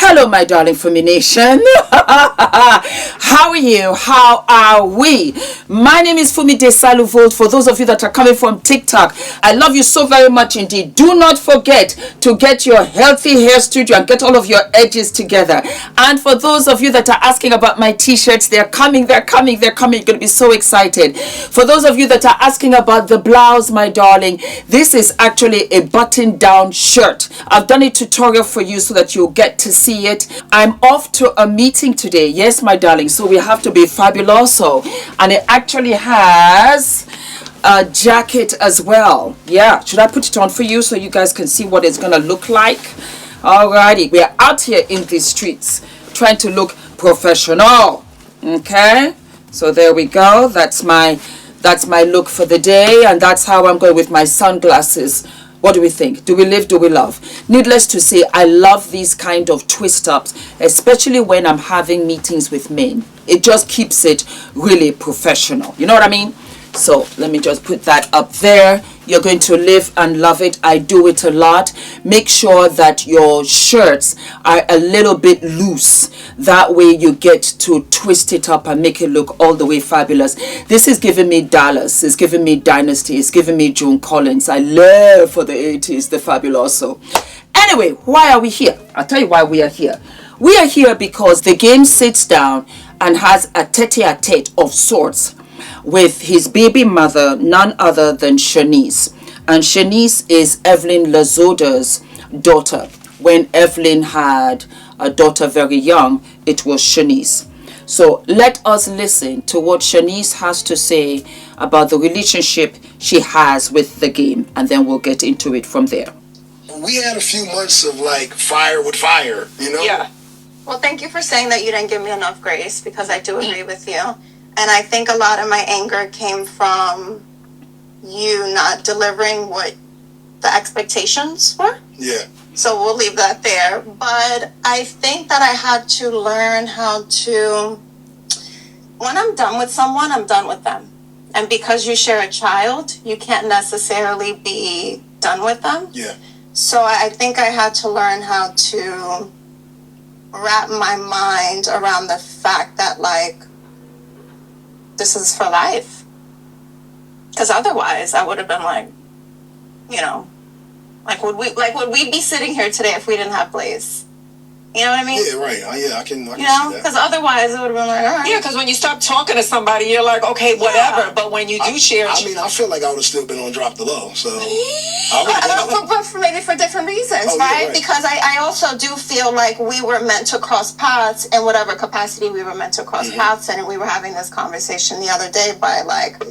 Hello, my darling Fumi Nation. How are you? How are we? My name is Fumidesaluvold. For those of you that are coming from TikTok, I love you so very much indeed. Do not forget to get your healthy hair studio and get all of your edges together. And for those of you that are asking about my t-shirts, they're coming. You're going to be so excited. For those of you that are asking about the blouse, my darling, this is actually a button-down shirt. I've done a tutorial for you so that you'll get to see it. I'm off to a meeting today. Yes, my darling. So we have to be fabuloso. And it actually has a jacket as well. Yeah. Should I put it on for you so you guys can see what it's going to look like? Alrighty. We're out here in the streets trying to look professional. Okay. So there we go. That's my look for the day. And that's how I'm going with my sunglasses. What do we think? Do we live? Do we love? Needless to say, I love these kind of twist-ups, especially when I'm having meetings with men. It just keeps it really professional. You know what I mean? So let me just put that up there. You're going to live and love it. I do it a lot. Make sure that your shirts are a little bit loose. That way you get to twist it up and make it look all the way fabulous. This is giving me Dallas. It's giving me Dynasty. It's giving me Joan Collins. I love for the 80s, the fabuloso. Anyway, why are we here? I'll tell you why we are here. We are here because the game sits down and has a tete-a-tete of sorts with his baby mother, none other than Shaniece. And Shaniece is Evelyn Lazoda's daughter. When Evelyn had a daughter very young, it was Shaniece. So let us listen to what Shaniece has to say about the relationship she has with the game, and then we'll get into it from there. We had a few months of like fire with fire, you know? Yeah. Well, thank you for saying that you didn't give me enough grace, because I do agree with you. And I think a lot of my anger came from you not delivering what the expectations were. Yeah. So we'll leave that there. But I think that I had to learn how to, when I'm done with someone, I'm done with them. And because you share a child, you can't necessarily be done with them. Yeah. So I think I had to learn how to wrap my mind around the fact that, like, this is for life. Because otherwise I would have been like, you know, would we be sitting here today if we didn't have Blaze? You know what I mean? Yeah, right. I can you know, see that. because otherwise it would have been like, all right. Yeah, because when you stop talking to somebody, you're like, okay, whatever. Yeah. But when you do share, I mean, I feel like I would have still been on Drop the Low. So, but maybe for different reasons, right? Right? Because I also do feel like we were meant to cross paths in whatever capacity we were meant to cross paths in. And we were having this conversation the other day by, like,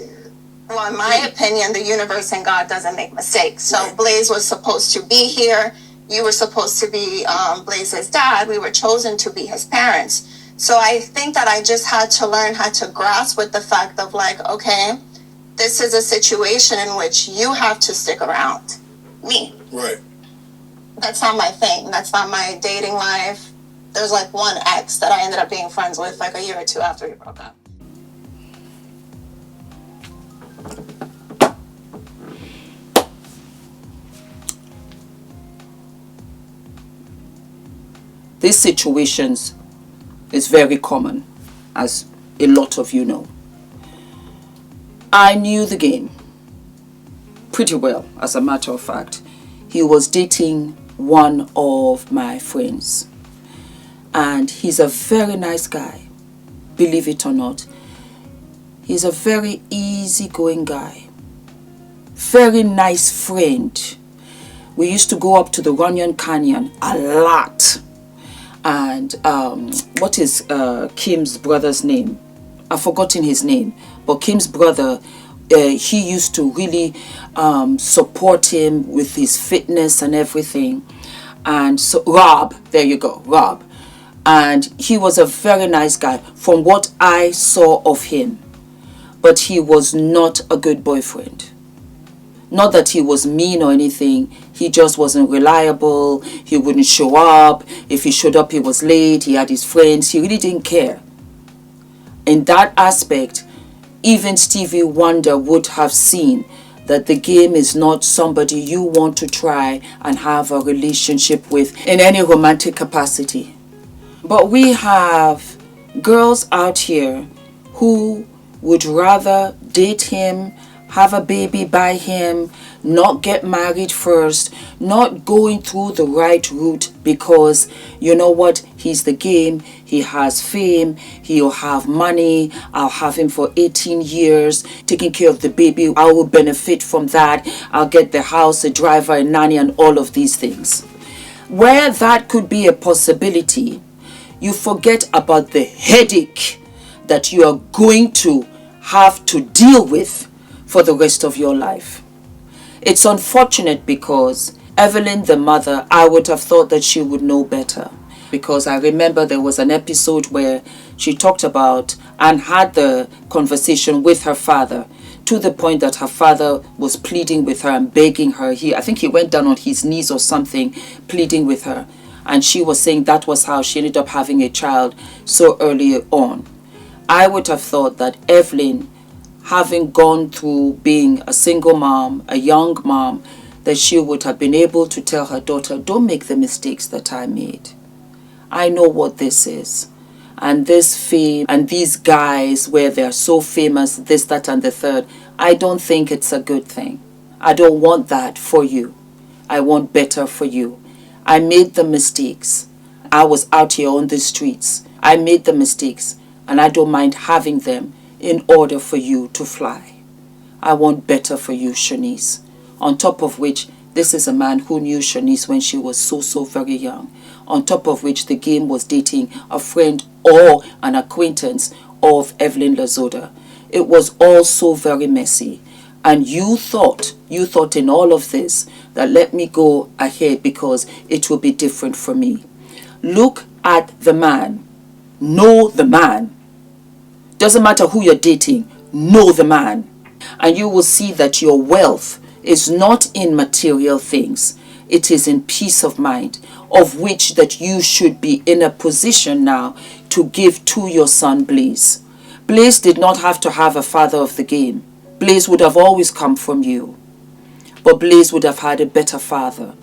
well, in my opinion, the universe and God doesn't make mistakes. So Right. Blaze was supposed to be here. You were supposed to be Blaze's dad. We were chosen to be his parents. So I think that I just had to learn how to grasp with the fact of, like, okay, this is a situation in which you have to stick around. Me. Right. That's not my thing. That's not my dating life. There's like one ex that I ended up being friends with like a year or two after we broke up. These situations is very common, as a lot of you know. I knew the game pretty well, as a matter of fact. He was dating one of my friends, and he's a very nice guy, believe it or not. He's a very easygoing guy, very nice friend. We used to go up to the Runyon Canyon a lot. And what is Kim's brother's name? I've forgotten his name. But Kim's brother, he used to really support him with his fitness and everything. And so, Rob, there you go, Rob. And he was a very nice guy from what I saw of him. But he was not a good boyfriend. Not that he was mean or anything. He just wasn't reliable. He wouldn't show up. If he showed up, he was late. He had his friends. He really didn't care. In that aspect, even Stevie Wonder would have seen that the game is not somebody you want to try and have a relationship with in any romantic capacity. But we have girls out here who would rather date him, have a baby by him, not get married first, not going through the right route, because you know what, he's the game, he has fame, he'll have money, I'll have him for 18 years taking care of the baby, I will benefit from that, I'll get the house, a driver, a nanny, and all of these things. Where that could be a possibility, you forget about the headache that you are going to have to deal with for the rest of your life. It's unfortunate because Evelyn, the mother, I would have thought that she would know better, because I remember there was an episode where she talked about and had the conversation with her father, to the point that her father was pleading with her and begging her. I think he went down on his knees or something, pleading with her. And she was saying that was how she ended up having a child so early on. I would have thought that Evelyn, having gone through being a single mom, a young mom, that she would have been able to tell her daughter, don't make the mistakes that I made. I know what this is. And this fame and these guys where they're so famous, this, that, and the third, I don't think it's a good thing. I don't want that for you. I want better for you. I made the mistakes. I was out here on the streets. I made the mistakes, and I don't mind having them in order for you to fly. I want better for you, Shaniece. On top of which, this is a man who knew Shaniece when she was so very young. On top of which, the game was dating a friend or an acquaintance of Evelyn Lazoda. It was all so very messy. And you thought in all of this that let me go ahead because it will be different for me. Look at the man. Know the man. Doesn't matter who you're dating. Know the man. And you will see that your wealth is not in material things. It is in peace of mind, of which that you should be in a position now to give to your son Blaze. Blaze did not have to have a father of the game. Blaze would have always come from you. But Blaze would have had a better father.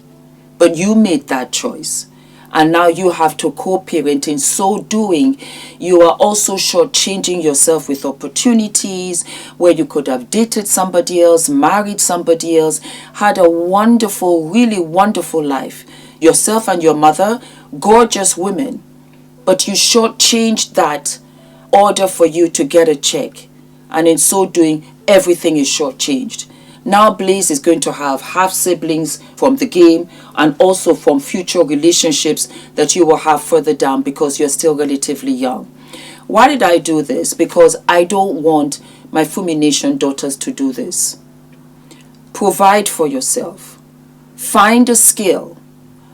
But you made that choice. And now you have to co-parent. In so doing, you are also shortchanging yourself with opportunities where you could have dated somebody else, married somebody else, had a wonderful, really wonderful life. Yourself and your mother, gorgeous women. But you shortchanged that order for you to get a check. And in so doing, everything is shortchanged. Now Blaze is going to have half siblings from the game and also from future relationships that you will have further down because you're still relatively young. Why did I do this? Because I don't want my Fumi Nation daughters to do this. Provide for yourself. Find a skill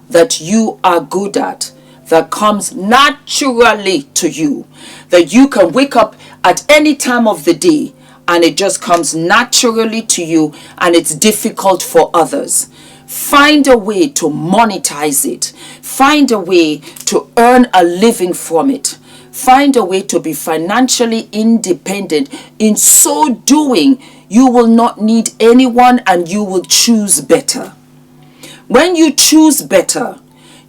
that you are good at, that comes naturally to you, that you can wake up at any time of the day and it just comes naturally to you and it's difficult for others. Find a way to monetize it. Find a way to earn a living from it. Find a way to be financially independent. In so doing, you will not need anyone and you will choose better. When you choose better,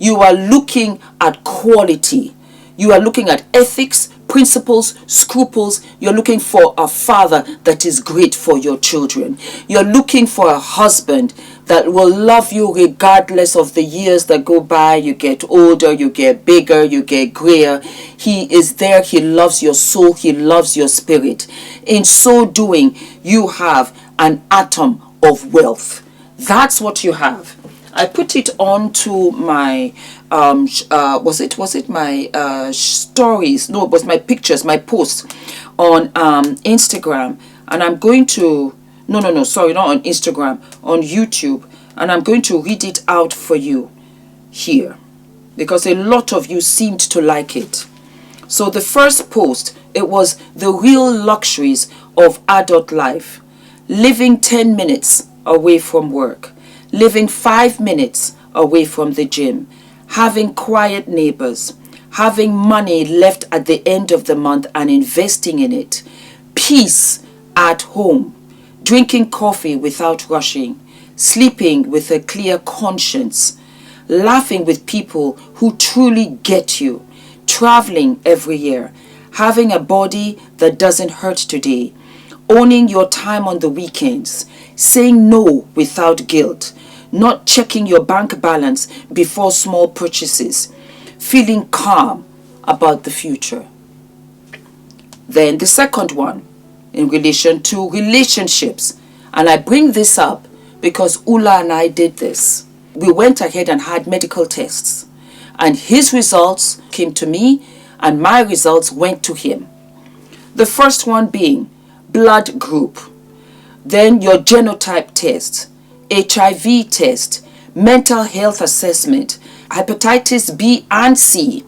you are looking at quality. You are looking at ethics, principles, scruples. You're looking for a father that is great for your children. You're looking for a husband that will love you regardless of the years that go by. You get older, you get bigger, you get grayer. He is there. He loves your soul. He loves your spirit. In so doing, you have an atom of wealth. That's what you have. I put it onto my was it my stories? No, it was my pictures, my posts on Instagram, and I'm going to sorry, not on Instagram, on YouTube, and I'm going to read it out for you here because a lot of you seemed to like it. So the first post, it was the real luxuries of adult life. Living 10 minutes away from work. Living 5 minutes away from the gym, having quiet neighbors, having money left at the end of the month and investing in it, peace at home, drinking coffee without rushing, sleeping with a clear conscience, laughing with people who truly get you, traveling every year, having a body that doesn't hurt today, owning your time on the weekends, saying no without guilt, not checking your bank balance before small purchases, feeling calm about the future. Then the second one, in relation to relationships, and I bring this up because Ula and I did this. We went ahead and had medical tests, and his results came to me and my results went to him. The first one being blood group, then your genotype test, HIV test, mental health assessment, hepatitis B and C,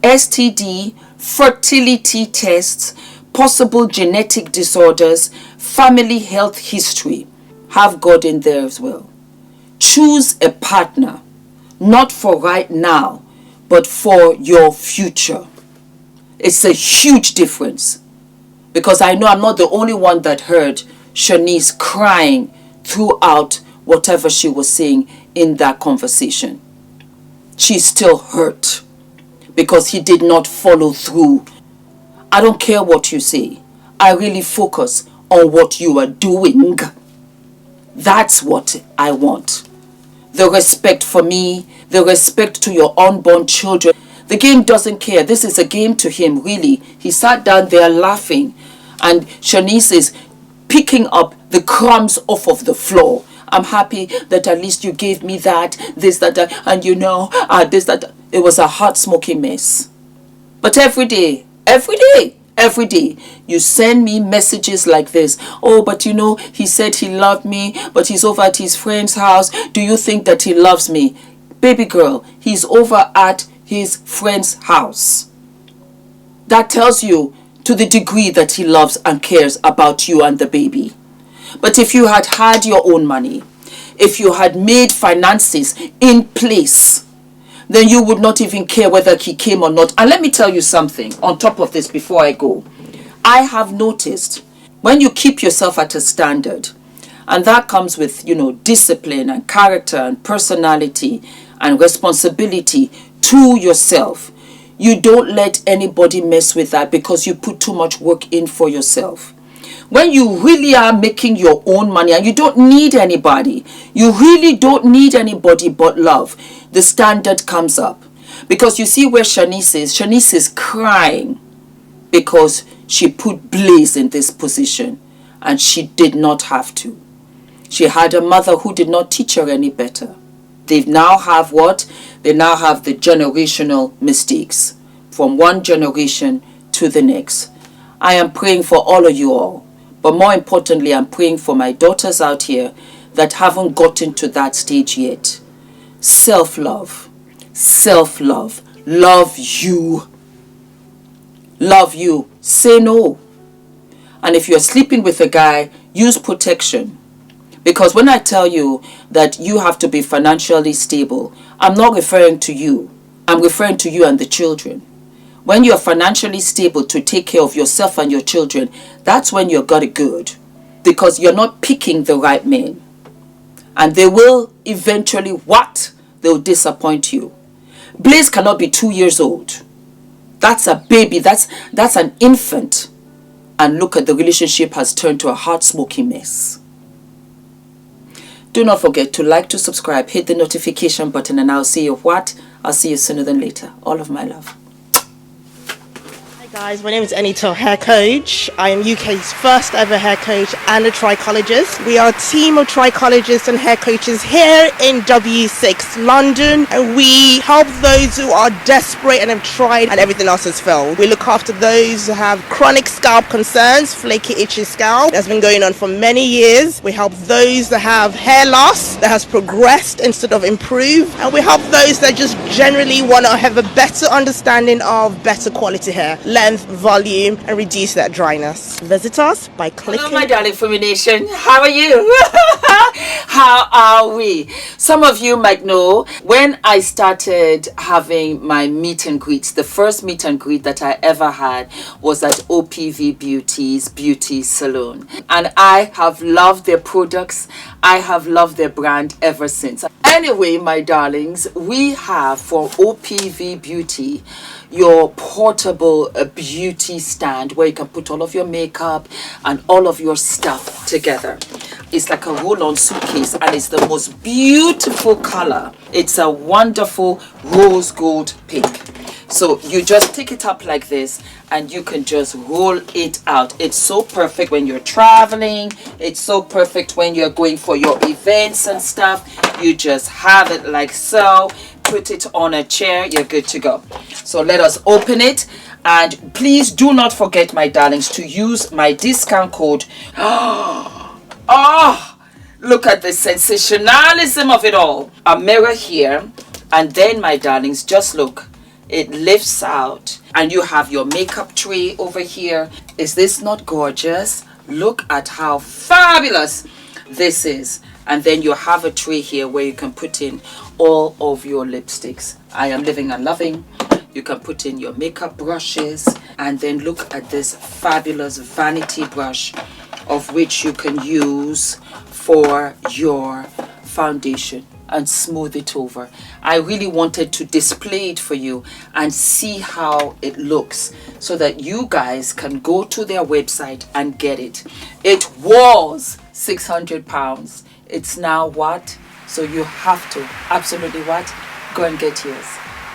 STD, fertility tests, possible genetic disorders, family health history. Have God in there as well. Choose a partner, not for right now, but for your future. It's a huge difference, because I know I'm not the only one that heard Shaniece crying throughout whatever she was saying in that conversation. She's still hurt because he did not follow through. I don't care what you say. I really focus on what you are doing. That's what I want. The respect for me, the respect to your unborn children. The game doesn't care. This is a game to him, really. He sat down there laughing, and Shaniece is picking up the crumbs off of the floor. I'm happy that at least you gave me that, this, that, and you know, this, that. It was a hot, smoky mess. But every day, you send me messages like this. Oh, but you know, he said he loved me, but he's over at his friend's house. Do you think that he loves me? Baby girl, he's over at his friend's house. That tells you to the degree that he loves and cares about you and the baby. But if you had had your own money, if you had made finances in place, then you would not even care whether he came or not. And let me tell you something on top of this before I go. I have noticed when you keep yourself at a standard, and that comes with, you know, discipline and character and personality and responsibility to yourself, you don't let anybody mess with that because you put too much work in for yourself. When you really are making your own money and you don't need anybody, you really don't need anybody but love, the standard comes up. Because you see where Shaniece is crying because she put Blaze in this position and she did not have to. She had a mother who did not teach her any better. They now have what? They now have the generational mistakes from one generation to the next. I am praying for all of you all. But more importantly, I'm praying for my daughters out here that haven't gotten to that stage yet. Self-love. Self-love. Love you. Love you. Say no. And if you're sleeping with a guy, use protection. Because when I tell you that you have to be financially stable, I'm not referring to you. I'm referring to you and the children. When you're financially stable to take care of yourself and your children, that's when you got it good. Because you're not picking the right men. And they will eventually what? They'll disappoint you. Blaze cannot be 2 years old. That's a baby. That's an infant. And look at the relationship has turned to a hot, smoky mess. Do not forget to like, to subscribe, hit the notification button, and I'll see you what? I'll see you sooner than later. All of my love. Guys, my name is ENITAN, hair coach. I am UK's first ever hair coach and a trichologist. We are a team of trichologists and hair coaches here in W6 London, and we help those who are desperate and have tried and everything else has failed. We look after those who have chronic scalp concerns, flaky, itchy scalp that's been going on for many years. We help those that have hair loss that has progressed instead of improved, and we help those that just generally want to have a better understanding of better quality hair. Let 10th volume and reduce that dryness. Visit us by clicking. Hello, my darling Fumi Nation. How are you? How are we? Some of you might know when I started having my meet and greets, the first meet and greet that I ever had was at OPV Beauty's beauty salon. And I have loved their products. I have loved their brand ever since. Anyway, my darlings, we have for OPV Beauty your portable beauty stand where you can put all of your makeup and all of your stuff together. It's like a roll-on suitcase and it's the most beautiful color. It's a wonderful rose gold pink. So you just take it up like this and you can just roll it out. It's so perfect when you're traveling. It's so perfect when you're going for your events and stuff. You just have it like so. Put it on a chair. You're good to go. So let us open it. And please do not forget, my darlings, to use my discount code. Oh, look at the sensationalism of it all. A mirror here. And then, my darlings, just look. It lifts out and you have your makeup tray over here. Is this not gorgeous? Look at how fabulous this is. And then you have a tray here where you can put in all of your lipsticks. I am living and loving. You can put in your makeup brushes. And then look at this fabulous vanity brush of which you can use for your foundation and smooth it over. I really wanted to display it for you and see how it looks so that you guys can go to their website and get it. It was £600. It's now what? So you have to absolutely what? Go and get yours.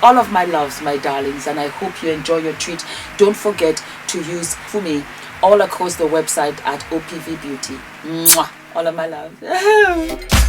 All of my loves, my darlings, and I hope you enjoy your treat. Don't forget to use Fumi all across the website at OPV Beauty. Mwah! All of my love.